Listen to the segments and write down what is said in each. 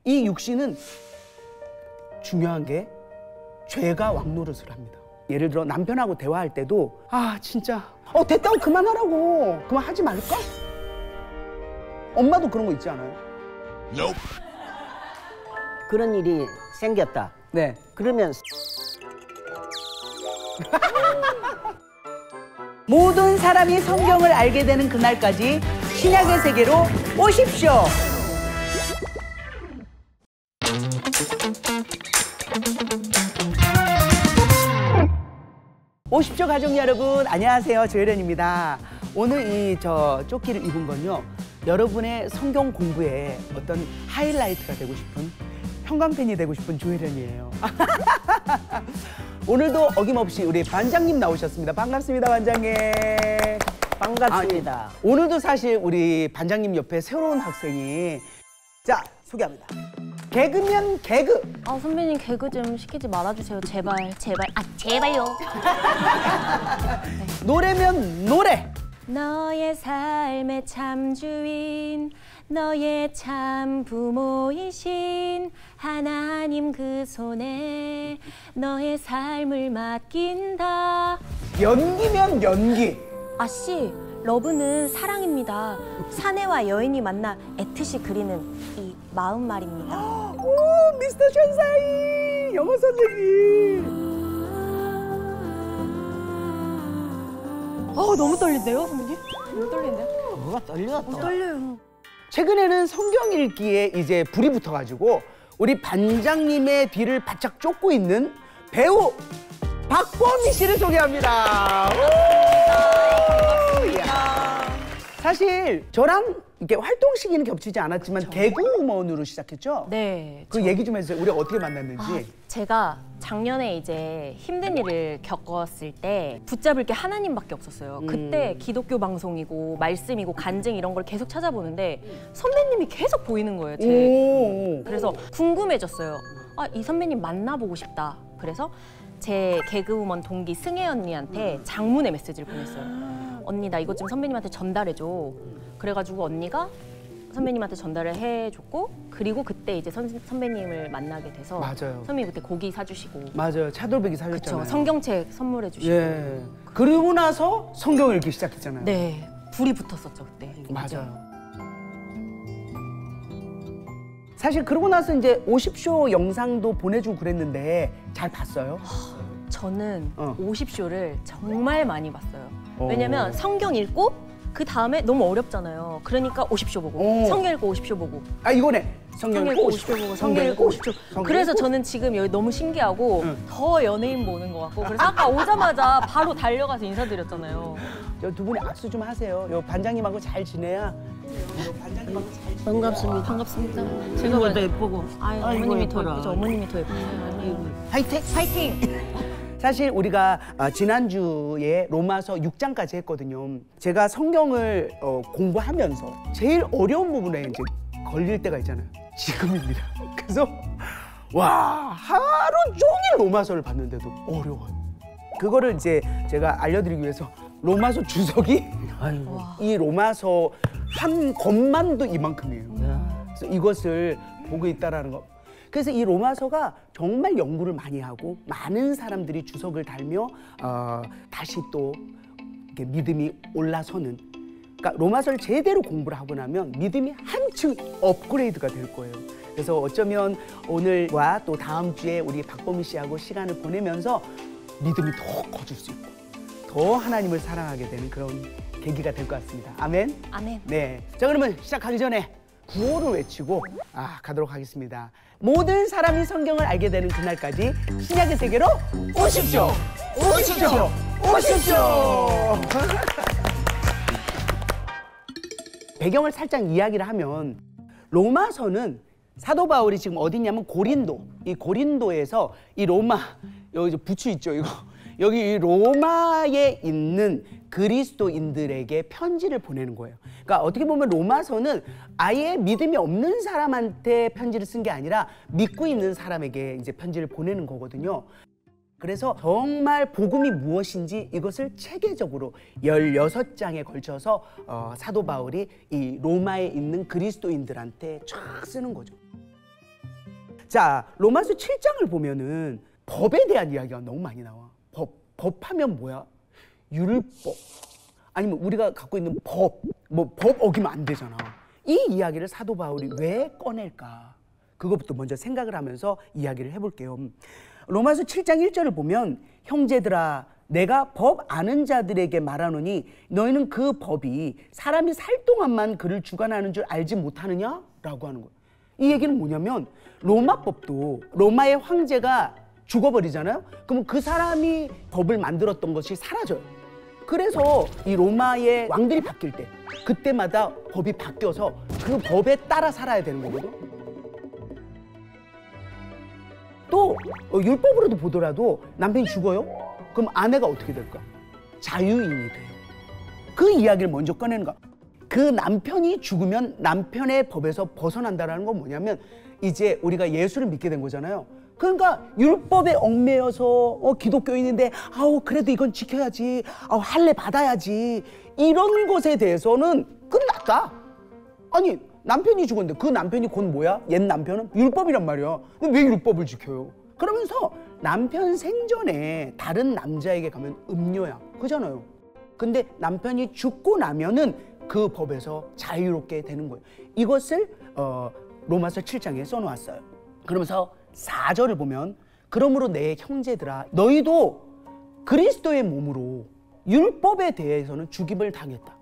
이 육신은 중요한 게 죄가 왕노릇을 합니다. 예를 들어 남편하고 대화할 때도 아 진짜 됐다고 그만하라고 그만하지 말까? 엄마도 그런 거 있지 않아요? Nope. 그런 일이 생겼다. 네. 그러면 모든 사람이 성경을 알게 되는 그날까지 신약의 세계로 오십시오. 오십시오 가족 여러분, 안녕하세요. 조혜련입니다. 오늘 이 조끼를 입은 건요, 여러분의 성경 공부에 어떤 하이라이트가 되고 싶은, 형광펜이 되고 싶은 조혜련이에요. 오늘도 어김없이 우리 반장님 나오셨습니다. 반갑습니다, 반장님. 반갑습니다. 오늘도 사실 우리 반장님 옆에 새로운 학생이, 자, 소개합니다. 개그면 개그. 선배님 개그 좀 시키지 말아주세요. 제발, 제발. 제발요. 노래면 노래. 너의 삶의 참 주인, 너의 참 부모이신 하나님 그 손에 너의 삶을 맡긴다. 연기면 연기. 아씨, 러브는 사랑입니다. 사내와 여인이 만나 애틋이 그리는 이 마음 말입니다. 오, 미스터 션사이 영어 선생님. 너무 떨린데요, 선배님? 너무 떨리는데요? 뭐가 떨려? 떨려요. 최근에는 성경 읽기에 이제 불이 붙어가지고 우리 반장님의 뒤를 바짝 쫓고 있는 배우 박보미 씨를 소개합니다. 반갑습니다. 사실 저랑 이렇게 활동 시기는 겹치지 않았지만 개그우먼으로 시작했죠? 네. 그 얘기 좀 해주세요. 우리 어떻게 만났는지. 제가 작년에 이제 힘든 일을 겪었을 때 붙잡을 게 하나님밖에 없었어요. 그때 기독교 방송이고 말씀이고 간증 이런 걸 계속 찾아보는데 선배님이 계속 보이는 거예요. 그래서 궁금해졌어요. 이 선배님 만나보고 싶다. 그래서 제 개그우먼 동기 승혜 언니한테 장문의 메시지를 보냈어요. 언니 나 이것 좀 선배님한테 전달해줘. 그래가지고 언니가 선배님한테 전달을 해줬고, 그리고 그때 이제 선배님을 만나게 돼서 맞아요. 선배님 그때 고기 사주시고, 맞아요. 차돌박이 사줬잖아요. 그쵸, 성경책 선물해 주시고. 예. 그리고 나서 성경을 읽기 시작했잖아요. 네, 불이 붙었었죠 그때. 맞아요. 사실 그러고 나서 이제 50쇼 영상도 보내주고 그랬는데 잘 봤어요? 저는 50쇼를 정말 많이 봤어요. 왜냐면 성경 읽고 그 다음에 너무 어렵잖아요. 그러니까 50쇼 보고, 성경 읽고 50쇼 보고. 이거네. 성경 읽고 50쇼 보고, 성경 읽고 50쇼. 그래서 저는 지금 여기 너무 신기하고 더 연예인 보는 것 같고, 그래서 아까 오자마자 바로 달려가서 인사드렸잖아요. 두 분이 악수 좀 하세요. 요 반장님하고 잘 지내야. 반장님하고 잘 지내야. 반갑습니다. 반갑습니다. 제가 더 예쁘고. 어머님이 더 예쁘죠. 어머님이 더 예쁘세요. 화이팅! 파이팅! 사실 우리가 지난주에 로마서 6장까지 했거든요. 제가 성경을 공부하면서 제일 어려운 부분에 이제 걸릴 때가 있잖아요. 지금입니다. 그래서 와, 하루 종일 로마서를 봤는데도 어려워요. 그거를 이제 제가 알려드리기 위해서 로마서 주석이 이 로마서 한 권만도 이만큼이에요. 그래서 이것을 보고 있다라는 거. 그래서 이 로마서가 정말 연구를 많이 하고 많은 사람들이 주석을 달며 다시 또 이렇게 믿음이 올라서는, 그러니까 로마서를 제대로 공부를 하고 나면 믿음이 한층 업그레이드가 될 거예요. 그래서 어쩌면 오늘과 또 다음 주에 우리 박보미 씨하고 시간을 보내면서 믿음이 더 커질 수 있고 더 하나님을 사랑하게 되는 그런 계기가 될 것 같습니다. 아멘? 아멘. 네. 자, 그러면 시작하기 전에 구호를 외치고 가도록 하겠습니다. 모든 사람이 성경을 알게 되는 그날까지 신약의 세계로 오십시오! 오십시오! 오십시오! 배경을 살짝 이야기를 하면, 로마서는 사도 바울이 지금 어디냐면 고린도, 이 고린도에서 이 로마, 여기 부추 있죠, 이거. 여기 이 로마에 있는 그리스도인들에게 편지를 보내는 거예요. 그러니까 어떻게 보면 로마서는 아예 믿음이 없는 사람한테 편지를 쓴 게 아니라 믿고 있는 사람에게 이제 편지를 보내는 거거든요. 그래서 정말 복음이 무엇인지 이것을 체계적으로 16장에 걸쳐서 사도 바울이 이 로마에 있는 그리스도인들한테 쫙 쓰는 거죠. 자, 로마서 7장을 보면은 법에 대한 이야기가 너무 많이 나와. 법하면 뭐야? 율법. 아니면 우리가 갖고 있는 법, 뭐 법 어기면 안 되잖아. 이 이야기를 사도 바울이 왜 꺼낼까? 그것부터 먼저 생각을 하면서 이야기를 해볼게요. 로마서 7장 1절을 보면 형제들아 내가 법 아는 자들에게 말하노니 너희는 그 법이 사람이 살 동안만 그를 주관하는 줄 알지 못하느냐? 라고 하는 거예요. 이 얘기는 뭐냐면 로마법도 로마의 황제가 죽어버리잖아요. 그러면 그 사람이 법을 만들었던 것이 사라져요. 그래서 이 로마의 왕들이 바뀔 때 그때마다 법이 바뀌어서 그 법에 따라 살아야 되는 거거든. 또 율법으로도 보더라도 남편이 죽어요? 그럼 아내가 어떻게 될까? 자유인이 돼요. 그 이야기를 먼저 꺼내는 거야. 그 남편이 죽으면 남편의 법에서 벗어난다는 건 뭐냐면 이제 우리가 예수를 믿게 된 거잖아요. 그러니까 율법에 얽매여서 기독교인인데 아우 그래도 이건 지켜야지, 할례 받아야지, 이런 것에 대해서는 끝났다. 아니 남편이 죽었는데 그 남편이 곧 뭐야? 옛 남편은 율법이란 말이야. 왜 율법을 지켜요? 그러면서 남편 생전에 다른 남자에게 가면 음녀야, 그잖아요. 근데 남편이 죽고 나면은 그 법에서 자유롭게 되는 거예요. 이것을 로마서 7장에 써놓았어요. 그러면서 4절을 보면 그러므로 내 형제들아 너희도 그리스도의 몸으로 율법에 대해서는 죽임을 당했다.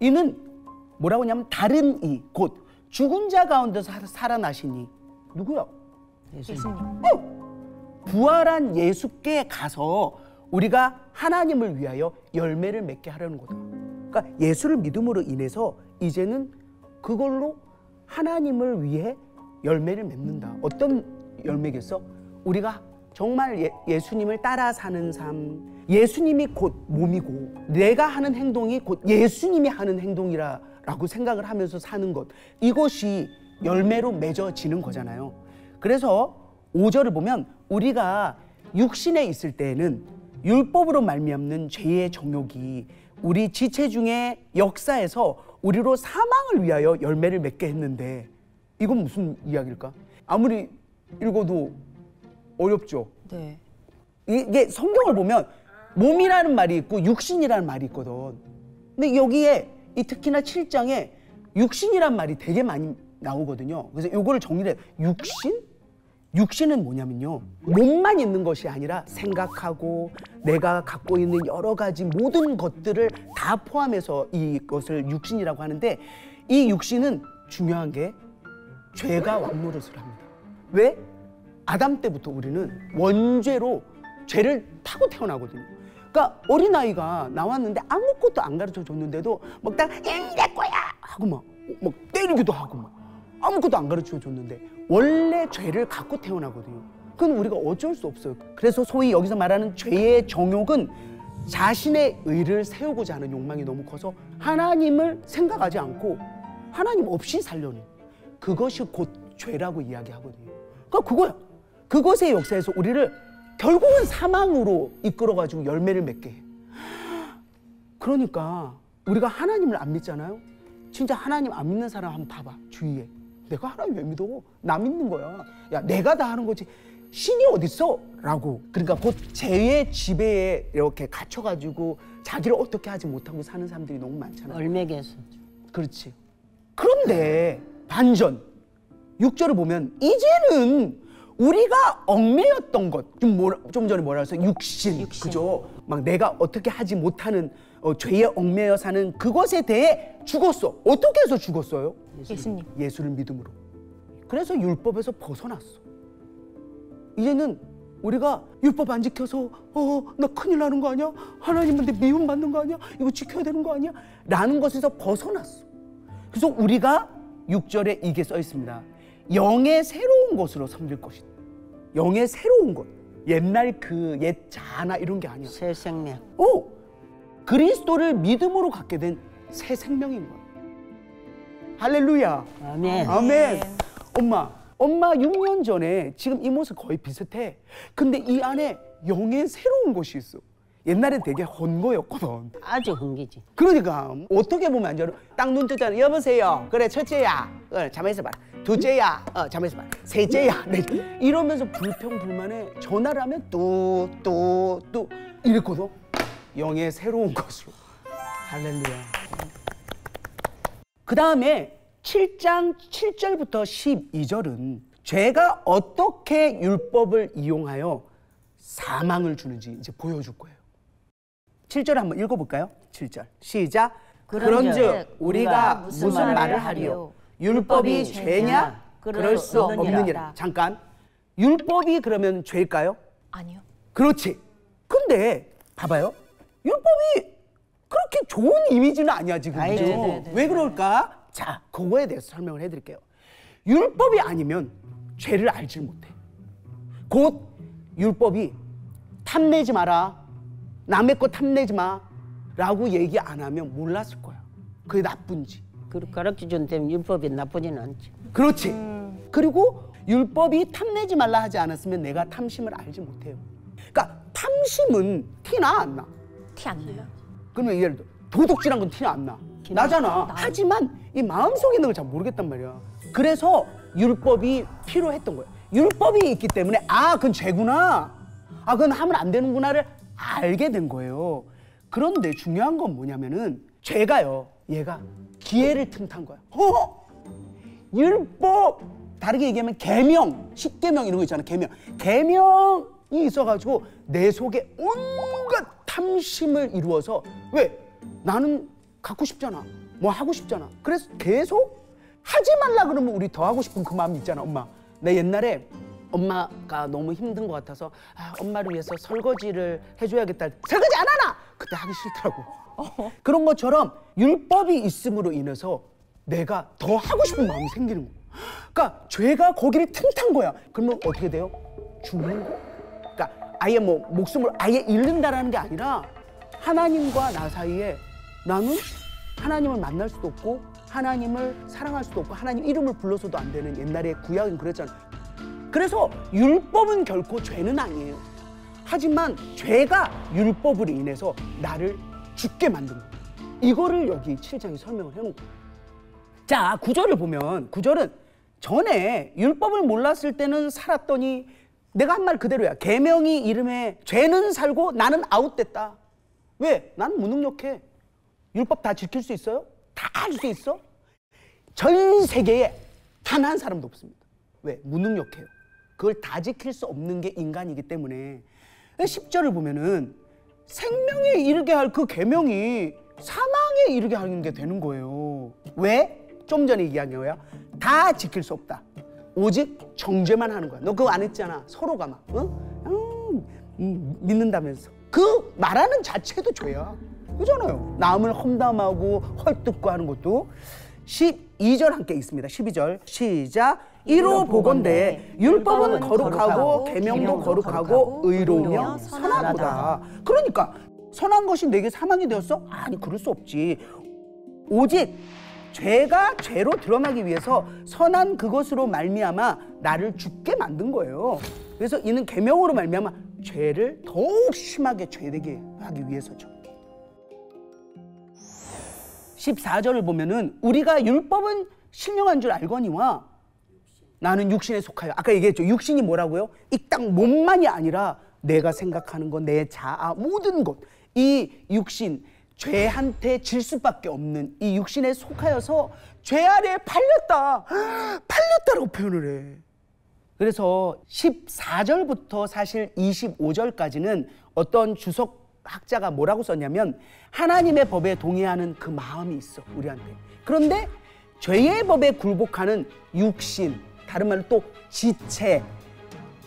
이는 뭐라고 하냐면 다른 이 곧 죽은 자 가운데서 살아나시니 누구야? 예수님. 부활한 예수께 가서 우리가 하나님을 위하여 열매를 맺게 하려는 거다. 그러니까 예수를 믿음으로 인해서 이제는 그걸로 하나님을 위해 열매를 맺는다. 어떤 열매겠어? 우리가 정말 예수님을 따라 사는 삶, 예수님이 곧 몸이고 내가 하는 행동이 곧 예수님이 하는 행동이라고 생각을 하면서 사는 것, 이것이 열매로 맺어지는 거잖아요. 그래서 5절을 보면 우리가 육신에 있을 때에는 율법으로 말미암는 죄의 정욕이 우리 지체 중에 역사에서 우리로 사망을 위하여 열매를 맺게 했는데 이건 무슨 이야기일까? 아무리 읽어도 어렵죠. 네. 이게 성경을 보면 몸이라는 말이 있고 육신이라는 말이 있거든. 근데 여기에 이 특히나 7장에 육신이란 말이 되게 많이 나오거든요. 그래서 이거를 정리를 해요. 육신? 육신은 뭐냐면요, 몸만 있는 것이 아니라 생각하고 내가 갖고 있는 여러 가지 모든 것들을 다 포함해서 이것을 육신이라고 하는데, 이 육신은 중요한 게 죄가 왕노릇을 합니다. 왜? 아담 때부터 우리는 원죄로 죄를 타고 태어나거든요. 그러니까 어린아이가 나왔는데 아무것도 안 가르쳐 줬는데도 막 딱 내 거야 하고 막 때리기도 하고 막 아무것도 안 가르쳐 줬는데 원래 죄를 갖고 태어나거든요. 그건 우리가 어쩔 수 없어요. 그래서 소위 여기서 말하는 죄의 정욕은 자신의 의를 세우고자 하는 욕망이 너무 커서 하나님을 생각하지 않고 하나님 없이 살려는, 그것이 곧 죄라고 이야기하거든요. 그러니까 그거야. 그것의 역사에서 우리를 결국은 사망으로 이끌어가지고 열매를 맺게 해. 그러니까 우리가 하나님을 안 믿잖아요. 진짜 하나님 안 믿는 사람 한번 봐봐, 주위에. 내가 하나님 왜 믿어? 나 믿는 거야. 야, 내가 다 하는 거지 신이 어딨어? 라고. 그러니까 곧 죄의 지배에 이렇게 갇혀가지고 자기를 어떻게 하지 못하고 사는 사람들이 너무 많잖아요. 얼매개서. 그렇지. 그런데 반전 6절을 보면 이제는 우리가 얽매였던 것, 좀 전에 뭐라 했어요? 육신. 그죠? 막 내가 어떻게 하지 못하는 죄에 얽매여 사는 그것에 대해 죽었어. 어떻게 해서 죽었어요? 예수님. 예수를 믿음으로. 그래서 율법에서 벗어났어. 이제는 우리가 율법 안 지켜서 나 큰일 나는 거 아니야? 하나님한테 미움받는 거 아니야? 이거 지켜야 되는 거 아니야? 라는 것에서 벗어났어. 그래서 우리가 6절에 이게 써 있습니다. 영의 새로운 것으로 섬길 것이다. 영의 새로운 것. 옛날 그 옛 자아나 이런 게 아니야. 새 생명. 그리스도를 믿음으로 갖게 된 새 생명인 거야. 할렐루야. 아멘. 아멘. 엄마 6년 전에 지금 이 모습 거의 비슷해. 근데 이 안에 영의 새로운 것이 있어. 옛날에 되게 헌거였거든. 아주 흥기지. 그러니까 어떻게 보면 안 좋아. 딱 눈 뜨잖아. 여보세요. 그래 첫째야. 잠깐만 있어봐. 둘째야. 잠깐만 있어봐. 셋째야. 네. 이러면서 불평불만에 전화를 하면 또 이랬거든. 영의 새로운 것으로. 할렐루야. 그 다음에 7장 7절부터 12절은 죄가 어떻게 율법을 이용하여 사망을 주는지 이제 보여줄 거예요. 7절 한번 읽어볼까요? 7절 시작. 그런즉 우리가 무슨 말을 하리요? 율법이 죄냐? 그럴 수 없느니라. 잠깐. 율법이 그러면 죄일까요? 아니요. 그렇지. 근데 봐봐요. 율법이 그렇게 좋은 이미지는 아니야 지금. 아이, 그죠? 네네네. 왜 그럴까? 자, 그거에 대해서 설명을 해드릴게요. 율법이 아니면 죄를 알질 못해. 곧 율법이 탐내지 마라, 남의 거 탐내지 마 라고 얘기 안 하면 몰랐을 거야. 그게 나쁜지. 그렇게 가르쳐준 데면 율법이 나쁘진 않지. 그렇지. 그리고 율법이 탐내지 말라 하지 않았으면 내가 탐심을 알지 못해요. 그러니까 탐심은 티나 안 나? 티 안 나요. 그러면 예를 들어 도둑질한 건 티 안 나? 나잖아. 하지만 이 마음속에 있는 걸 잘 모르겠단 말이야. 그래서 율법이 필요했던 거예요. 율법이 있기 때문에 아, 그건 죄구나. 아, 그건 하면 안 되는구나를 알게 된 거예요. 그런데 중요한 건 뭐냐면은 죄가요. 얘가 기회를 틈탄 거야. 율법 다르게 얘기하면 계명, 10계명 이런 거 있잖아. 계명이 있어가지고 내 속에 온갖 탐심을 이루어서 왜? 나는 갖고 싶잖아. 뭐 하고 싶잖아. 그래서 계속 하지 말라 그러면 우리 더 하고 싶은 그 마음이 있잖아. 엄마. 내 옛날에 엄마가 너무 힘든 것 같아서 엄마를 위해서 설거지를 해줘야겠다. 설거지 안 하나? 그때 하기 싫더라고. 그런 것처럼 율법이 있음으로 인해서 내가 더 하고 싶은 마음이 생기는 거야. 그러니까 죄가 거기를 틈탄 거야. 그러면 어떻게 돼요? 죽는 거? 그러니까 아예 뭐 목숨을 아예 잃는다라는 게 아니라 하나님과 나 사이에 나는 하나님을 만날 수도 없고 하나님을 사랑할 수도 없고 하나님 이름을 불러서도 안 되는 옛날에 구약은 그랬잖아. 그래서 율법은 결코 죄는 아니에요. 하지만 죄가 율법으로 인해서 나를 죽게 만든 거예요. 이거를 여기 7장에 설명을 해놓은 거예요. 자, 구절을 보면 구절은 전에 율법을 몰랐을 때는 살았더니 내가 한 말 그대로야. 계명이 이름에 죄는 살고 나는 아웃됐다. 왜? 나는 무능력해. 율법 다 지킬 수 있어요? 다 할 수 있어? 전 세계에 단 한 사람도 없습니다. 왜? 무능력해요. 그걸 다 지킬 수 없는 게 인간이기 때문에 10절을 보면은 생명에 이르게 할 그 계명이 사망에 이르게 하는 게 되는 거예요. 왜? 좀 전에 얘기한 거야. 다 지킬 수 없다. 오직 정죄만 하는 거야. 너 그거 안 했잖아. 서로가 막 믿는다면서. 그 말하는 자체도 죄야. 그잖아요. 남을 험담하고 헐뜯고 하는 것도. 12절 함께 있습니다. 12절 시작. 이로 보건대 율법은 거룩하고 계명도 거룩하고 의로우며 선하도다. 그러니까 선한 것이 내게 사망이 되었어? 아니, 그럴 수 없지. 오직 죄가 죄로 드러나기 위해서 선한 그것으로 말미암아 나를 죽게 만든 거예요. 그래서 이는 계명으로 말미암아 죄를 더욱 심하게 죄되게 하기 위해서죠. 14절을 보면은 우리가 율법은 신령한 줄 알거니와 나는 육신에 속하여. 아까 얘기했죠. 육신이 뭐라고요? 이 딱 몸만이 아니라 내가 생각하는 것, 내 자아, 모든 것. 이 육신, 죄한테 질 수밖에 없는 이 육신에 속하여서 죄 아래에 팔렸다. 팔렸다라고 표현을 해. 그래서 14절부터 사실 25절까지는 어떤 주석학자가 뭐라고 썼냐면 하나님의 법에 동의하는 그 마음이 있어, 우리한테. 그런데 죄의 법에 굴복하는 육신, 다른 말로 또 지체,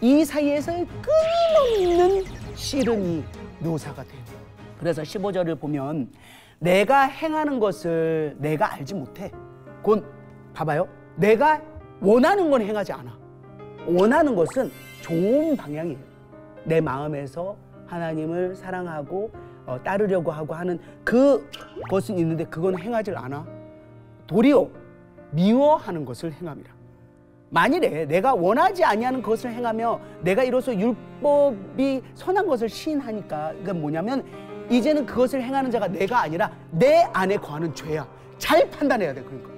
이 사이에서의 끊임없는 씨름이 묘사가 돼요. 그래서 15절을 보면 내가 행하는 것을 내가 알지 못해. 곧 봐봐요. 내가 원하는 건 행하지 않아. 원하는 것은 좋은 방향이에요. 내 마음에서 하나님을 사랑하고 따르려고 하고 하는 그것은 있는데 그건 행하지 않아. 도리어 미워하는 것을 행함이라. 만일에 내가 원하지 아니하는 것을 행하며 내가 이로써 율법이 선한 것을 시인하니까 그러니까 뭐냐면 이제는 그것을 행하는 자가 내가 아니라 내 안에 거하는 죄야. 잘 판단해야 돼. 그러니까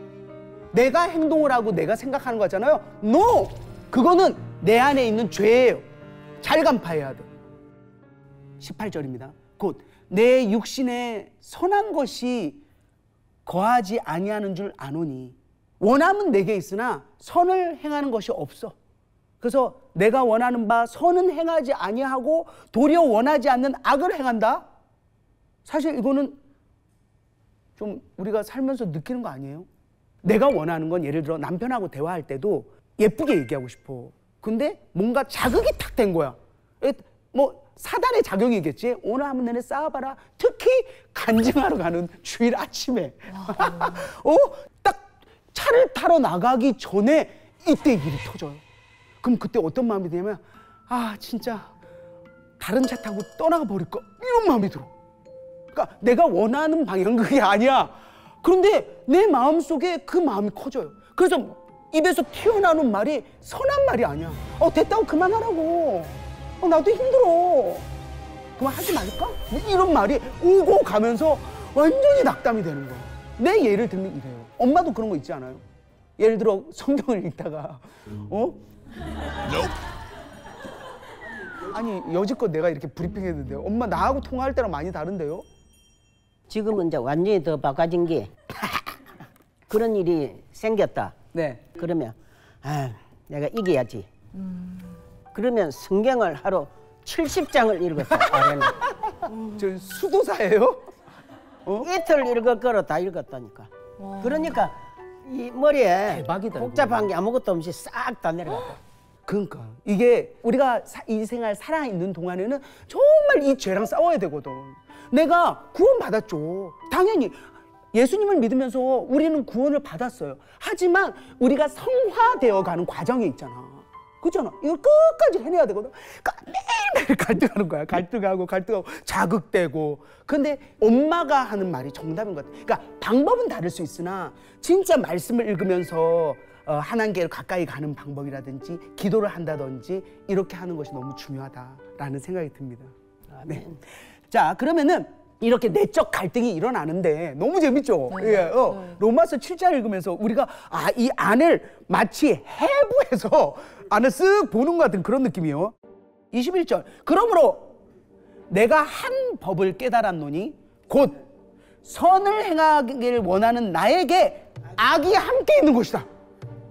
내가 행동을 하고 내가 생각하는 거잖아요. NO! 그거는 내 안에 있는 죄예요. 잘 간파해야 돼. 18절입니다. 곧 내 육신에 선한 것이 거하지 아니하는 줄 아노니 원함은 내게 있으나 선을 행하는 것이 없어. 그래서 내가 원하는 바 선은 행하지 아니하고 도리어 원하지 않는 악을 행한다. 사실 이거는 좀 우리가 살면서 느끼는 거 아니에요? 내가 원하는 건 예를 들어 남편하고 대화할 때도 예쁘게 얘기하고 싶어. 근데 뭔가 자극이 탁 된 거야. 뭐 사단의 작용이겠지. 오늘 한번 내내 싸워봐라. 특히 간증하러 가는 주일 아침에 딱 차를 타러 나가기 전에 이때 일이 터져요. 그럼 그때 어떤 마음이 드냐면 아 진짜 다른 차 타고 떠나가 버릴까 이런 마음이 들어. 그러니까 내가 원하는 방향은 그게 아니야. 그런데 내 마음속에 그 마음이 커져요. 그래서 입에서 튀어나오는 말이 선한 말이 아니야. 됐다고 그만하라고. 나도 힘들어. 그만하지 말까? 뭐 이런 말이 오고 가면서 완전히 낙담이 되는 거야. 내 예를 들면 이래요. 엄마도 그런 거 있지 않아요? 예를 들어 성경을 읽다가 아니 여지껏 내가 이렇게 브리핑했는데요. 엄마 나하고 통화할 때랑 많이 다른데요? 지금은 이제 완전히 더 바꿔진 게 그런 일이 생겼다. 네. 그러면 내가 이겨야지. 그러면 성경을 하루 70장을 읽었어. 아래는. 저 수도사예요? 이틀 읽을 거로 다 읽었다니까. 그러니까 이 머리에 대박이다, 복잡한 게 아무것도 없이 싹 다 내려갔다. 그러니까 이게 우리가 이 생활 살아있는 동안에는 정말 이 죄랑 싸워야 되거든. 내가 구원받았죠. 당연히 예수님을 믿으면서 우리는 구원을 받았어요. 하지만 우리가 성화되어 가는 과정에 있잖아. 그렇잖아. 이걸 끝까지 해내야 되거든. 그러니까 매일매일 갈등하는 거야. 갈등하고 자극되고. 근데 엄마가 하는 말이 정답인 것 같아. 그러니까 방법은 다를 수 있으나 진짜 말씀을 읽으면서 하나님께 가까이 가는 방법이라든지 기도를 한다든지 이렇게 하는 것이 너무 중요하다라는 생각이 듭니다. 네. 자, 그러면은 이렇게 내적 갈등이 일어나는데 너무 재밌죠? 예, 로마서 7장 읽으면서 우리가 이 안을 마치 해부해서 안을 쓱 보는 것 같은 그런 느낌이에요. 21절. 그러므로 내가 한 법을 깨달았노니 곧 선을 행하기를 원하는 나에게 악이 함께 있는 것이다.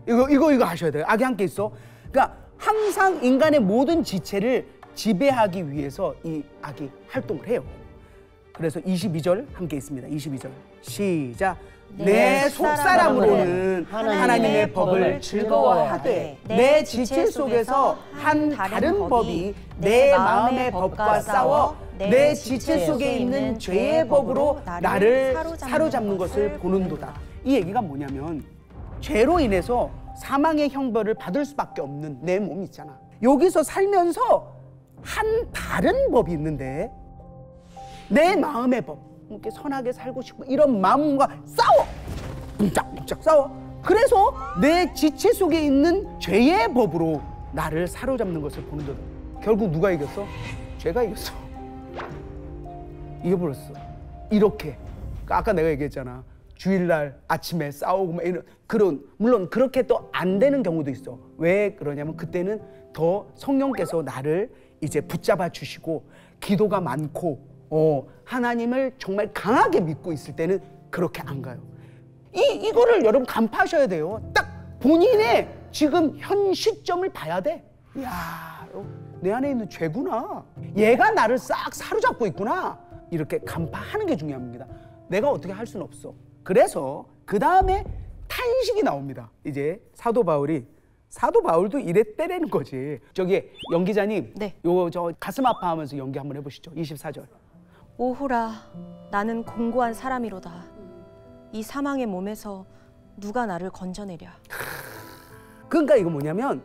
이거 하셔야 돼요. 악이 함께 있어. 그러니까 항상 인간의 모든 지체를 지배하기 위해서 이 악이 활동을 해요. 그래서 22절 함께 있습니다. 22절 시작. 내 속사람으로는 하나님의 법을 즐거워하되 내 지체 속에서 한 다른 법이 내 마음의 법과 싸워 내 지체 속에 있는 죄의 법으로 나를 사로잡는 것을 보는도다. 이 얘기가 뭐냐면 죄로 인해서 사망의 형벌을 받을 수밖에 없는 내 몸 있잖아. 여기서 살면서 한 다른 법이 있는데 내 마음의 법, 이렇게 선하게 살고 싶고 이런 마음과 싸워! 뭉짝뭉짝 싸워. 그래서 내 지체 속에 있는 죄의 법으로 나를 사로잡는 것을 보는 거다. 결국 누가 이겼어? 죄가 이겼어. 이겨버렸어. 이렇게. 아까 내가 얘기했잖아. 주일날 아침에 싸우고 막 이런 그런, 물론 그렇게 또 안 되는 경우도 있어. 왜 그러냐면 그때는 더 성령께서 나를 이제 붙잡아 주시고 기도가 많고 하나님을 정말 강하게 믿고 있을 때는 그렇게 안 가요. 이거를 여러분 간파하셔야 돼요. 딱 본인의 지금 현 시점을 봐야 돼. 이야, 내 안에 있는 죄구나. 얘가 나를 싹 사로잡고 있구나. 이렇게 간파하는 게 중요합니다. 내가 어떻게 할 수는 없어. 그래서 그 다음에 탄식이 나옵니다. 이제 사도 바울도 이랬대라는 거지. 저기 연기자님, 네. 요거 저 가슴 아파하면서 연기 한번 해보시죠. 24절. 오호라 나는 공고한 사람이로다. 이 사망의 몸에서 누가 나를 건져내랴. 그러니까 이거 뭐냐면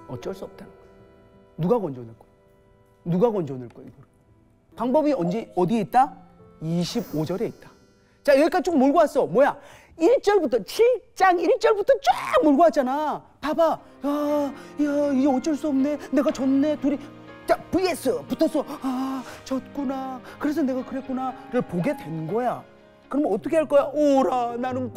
어쩔 수 없다는 거야. 누가 건져낼 거야? 누가 건져낼 거야 이거를? 방법이 어디에 있다? 25절에 있다. 자, 여기까지 쭉 몰고 왔어. 뭐야? 1절부터 7장 1절부터 쫙 몰고 왔잖아. 봐봐. 야, 이게 어쩔 수 없네. 내가 졌네. 둘이 자 vs 붙었어. 아, 졌구나. 그래서 내가 그랬구나를 보게 된 거야. 그럼 어떻게 할 거야? 오라, 나는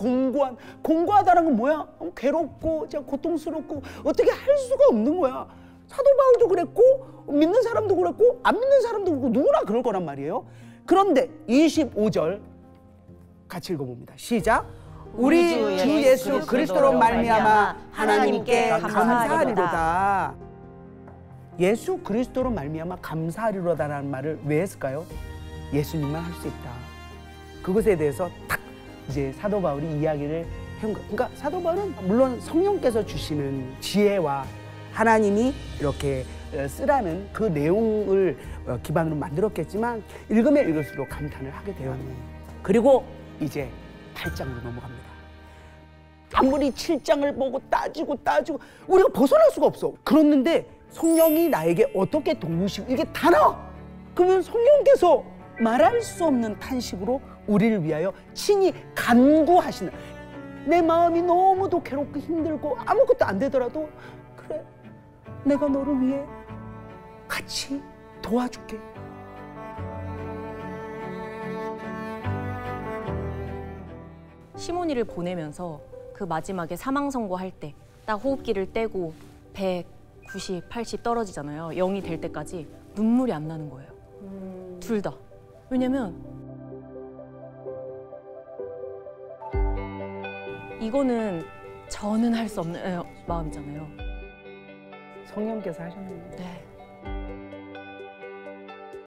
공고하다는 건 뭐야? 괴롭고 고통스럽고 어떻게 할 수가 없는 거야. 사도 바울도 그랬고 믿는 사람도 그랬고 안 믿는 사람도 그렇고 누구나 그럴 거란 말이에요. 그런데 25절 같이 읽어봅니다. 시작. 우리 주 예수 그리스도로 말미암아 하나님께 감사하리로다. 예수 그리스도로 말미암아 감사하리로다라는 말을 왜 했을까요? 예수님만 할 수 있다. 그것에 대해서 딱 이제 사도 바울이 이야기를 해온 거예요. 그러니까 사도 바울은 물론 성령께서 주시는 지혜와 하나님이 이렇게 쓰라는 그 내용을 기반으로 만들었겠지만 읽으면 읽을수록 감탄을 하게 돼요. 그리고 이제 8장으로 넘어갑니다. 아무리 7장을 보고 따지고 우리가 벗어날 수가 없어. 그렇는데 성령이 나에게 어떻게 도우시고 이게 다 나와. 그러면 성령께서 말할 수 없는 탄식으로 우리를 위하여 친히 간구하시는, 내 마음이 너무도 괴롭고 힘들고 아무것도 안 되더라도 그래, 내가 너를 위해 같이 도와줄게. 시몬이를 보내면서 그 마지막에 사망 선고할 때 딱 호흡기를 떼고 190, 80 떨어지잖아요. 0이 될 때까지 눈물이 안 나는 거예요. 둘 다. 왜냐면 이거는 저는 할 수 없는 마음이잖아요. 성령께서 하셨는 거예요. 네.